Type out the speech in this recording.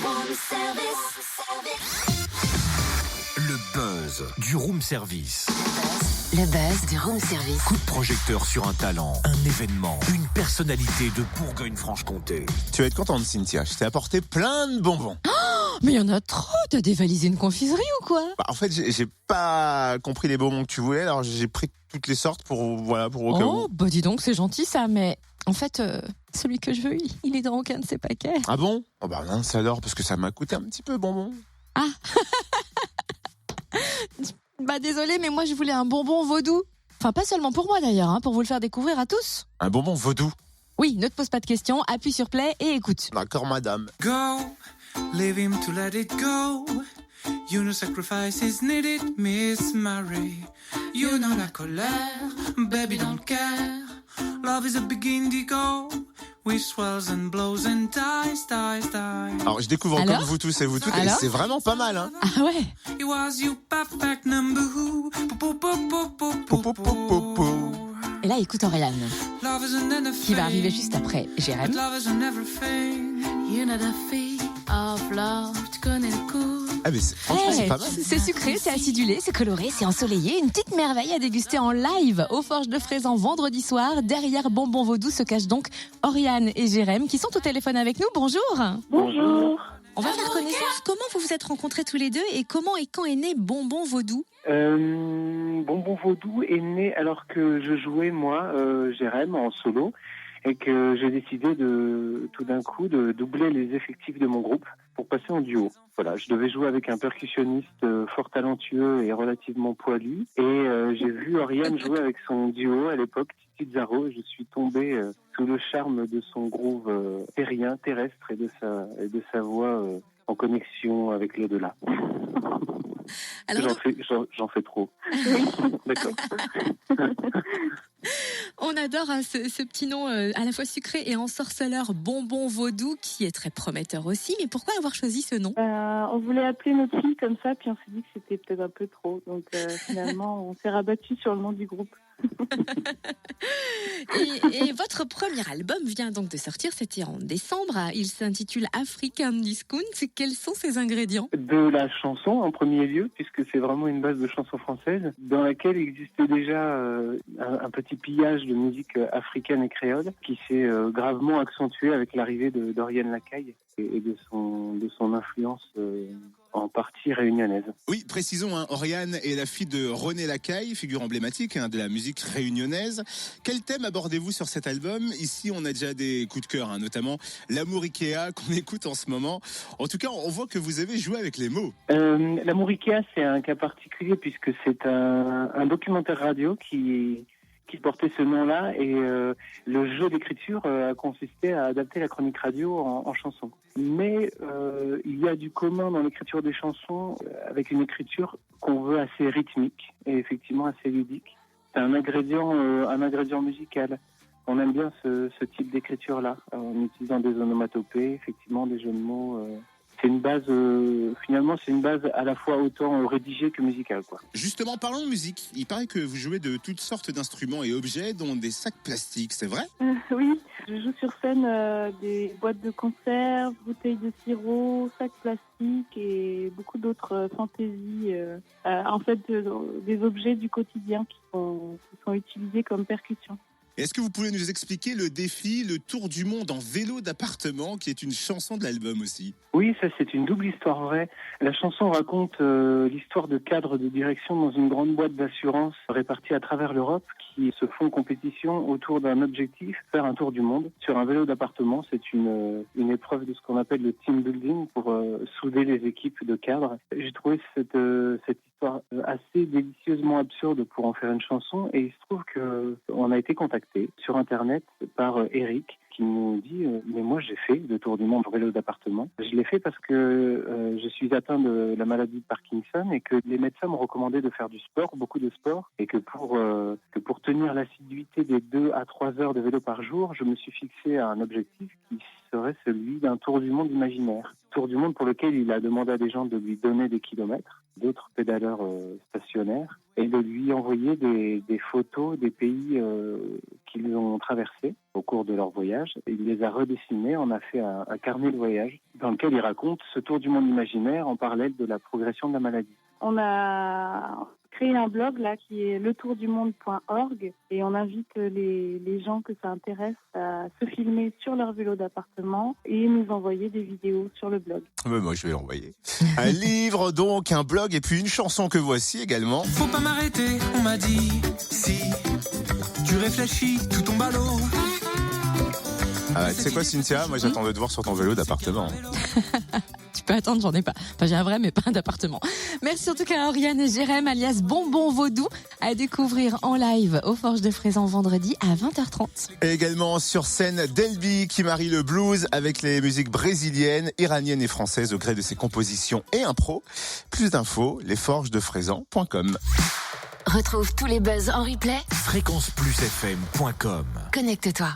Room service. Le buzz du room service. Le buzz du room service. Coup de projecteur sur un talent, un événement, une personnalité de Bourgogne-Franche-Comté. Tu vas être contente, Cynthia. Je t'ai apporté plein de bonbons. Mais il y en a trop, t'as dévalisé une confiserie ou quoi? En fait, j'ai pas compris les bonbons que tu voulais, alors j'ai pris toutes les sortes pour au cas où. Oh, bah dis donc, c'est gentil ça, mais en fait, celui que je veux, il est dans aucun de ces paquets. Ah bon? Oh bah mince alors, parce que ça m'a coûté un petit peu bonbon. Ah Bah désolé, mais moi je voulais un bonbon vaudou. Enfin, pas seulement pour moi d'ailleurs, pour vous le faire découvrir à tous. Un bonbon vaudou. Oui, ne te pose pas de questions, appuie sur play et écoute. D'accord, madame. Go, leave him to let it go. You know sacrifice is needed, Miss Mary. You know la colère, baby don't care. Love is a big indigo, with swells and blows and dies. Alors je découvre Alors comme vous tous et vous toutes, et Alors c'est vraiment pas mal, hein. Ah ouais. It was you perfect number who. Po, po, po, po, po. Et là, écoute Oriane, Love isn't anything, qui va arriver juste après Jérém. but love isn't everything. You know the feel of love, tu connais le coup. Ah mais franchement c'est pas mal. C'est sucré, c'est acidulé, c'est coloré, c'est ensoleillé. Une petite merveille à déguster en live aux Forges de Fraisan vendredi soir. Derrière Bonbon Vaudou se cachent donc Oriane et Jérém qui sont au téléphone avec nous. Bonjour. Bonjour. On va faire connaissance. Comment vous vous êtes rencontrés tous les deux et comment et quand est né Bonbon Vaudou? Bonbon Vaudou est né alors que je jouais, moi, Jérém, en solo, et que j'ai décidé tout d'un coup, de doubler les effectifs de mon groupe pour passer en duo. Voilà, je devais jouer avec un percussionniste fort talentueux et relativement poilu, et j'ai vu Oriane jouer avec son duo à l'époque, Titi Zaro, et je suis tombé sous le charme de son groove terrien, terrestre, et de sa voix en connexion avec l'au-delà. Alors, J'en fais trop. D'accord. on adore ce petit nom à la fois sucré et ensorceleur, Bonbon Vaudou, qui est très prometteur aussi. Mais pourquoi avoir choisi ce nom? On voulait appeler notre fille comme ça, puis on s'est dit que c'était peut-être un peu trop. Donc finalement, on s'est rabattu sur le nom du groupe. Et votre premier album vient donc de sortir, c'était en décembre. Il s'intitule African Discount. Quels sont ses ingrédients? De la chanson en premier lieu, puisque c'est vraiment une base de chanson française, dans laquelle existait déjà un petit pillage de musique africaine et créole, qui s'est gravement accentué avec l'arrivée d'Oriane Lacaille et de son influence en partie réunionnaise. Oui, précisons, Oriane est la fille de René Lacaille, figure emblématique de la musique réunionnaise. Quel thème abordez-vous sur cet album? Ici, on a déjà des coups de cœur, notamment L'amour Ikea qu'on écoute en ce moment. En tout cas, on voit que vous avez joué avec les mots. L'amour Ikea, c'est un cas particulier puisque c'est un documentaire radio qui portait ce nom-là, et le jeu d'écriture a consisté à adapter la chronique radio en chanson. Mais il y a du commun dans l'écriture des chansons avec une écriture qu'on veut assez rythmique et effectivement assez ludique. C'est un ingrédient musical. On aime bien ce type d'écriture-là, en utilisant des onomatopées, effectivement des jeux de mots. C'est une base, finalement, c'est une base à la fois autant rédigée que musicale, quoi. Justement, parlons de musique. Il paraît que vous jouez de toutes sortes d'instruments et objets, dont des sacs plastiques, c'est vrai? Oui, je joue sur scène des boîtes de conserve, bouteilles de sirop, sacs plastiques et beaucoup d'autres fantaisies. En fait, des objets du quotidien qui sont utilisés comme percussion. Est-ce que vous pouvez nous expliquer le défi, le tour du monde en vélo d'appartement, qui est une chanson de l'album aussi? Oui, ça c'est une double histoire vraie. La chanson raconte l'histoire de cadres de direction dans une grande boîte d'assurance répartie à travers l'Europe qui se font compétition autour d'un objectif, faire un tour du monde sur un vélo d'appartement. C'est une épreuve de ce qu'on appelle le team building pour souder les équipes de cadres. J'ai trouvé cette histoire assez délicieusement absurde pour en faire une chanson, et il se trouve qu'on a été contacté sur Internet par Eric qui nous dit mais moi j'ai fait le tour du monde en vélo d'appartement. Je l'ai fait parce que je suis atteint de la maladie de Parkinson et que les médecins m'ont recommandé de faire du sport, beaucoup de sport, et que pour tenir l'assiduité des 2 à 3 heures de vélo par jour, je me suis fixé un objectif qui serait celui d'un tour du monde imaginaire. Tour du monde pour lequel il a demandé à des gens de lui donner des kilomètres, d'autres pédaleurs stationnaires, et de lui envoyer des photos des pays qu'ils ont traversés au cours de leur voyage. Et il les a redessinés, on a fait un carnet de voyage dans lequel il raconte ce tour du monde imaginaire en parallèle de la progression de la maladie. On a créé un blog là qui est letourdumonde.org et on invite les gens que ça intéresse à se filmer sur leur vélo d'appartement et nous envoyer des vidéos sur le blog. Mais moi je vais l'envoyer. Un livre donc, un blog et puis une chanson que voici également. Faut pas m'arrêter, on m'a dit. Si tu réfléchis, tout tombe à l'eau. Ah, tu sais quoi Cynthia, moi j'attends de te voir sur ton vélo d'appartement. Tu peux attendre, j'en ai pas. Enfin, j'ai un vrai, mais pas un d'appartement. Merci en tout cas à Oriane et Jérém, alias Bonbon Vaudou, à découvrir en live aux Forges de Fraisan vendredi à 20h30. Et également sur scène Delby qui marie le blues avec les musiques brésiliennes, iraniennes et françaises au gré de ses compositions et impro. Plus d'infos, lesforgesdefraisan.com. Retrouve tous les buzz en replay. fréquenceplusfm.com. Connecte-toi.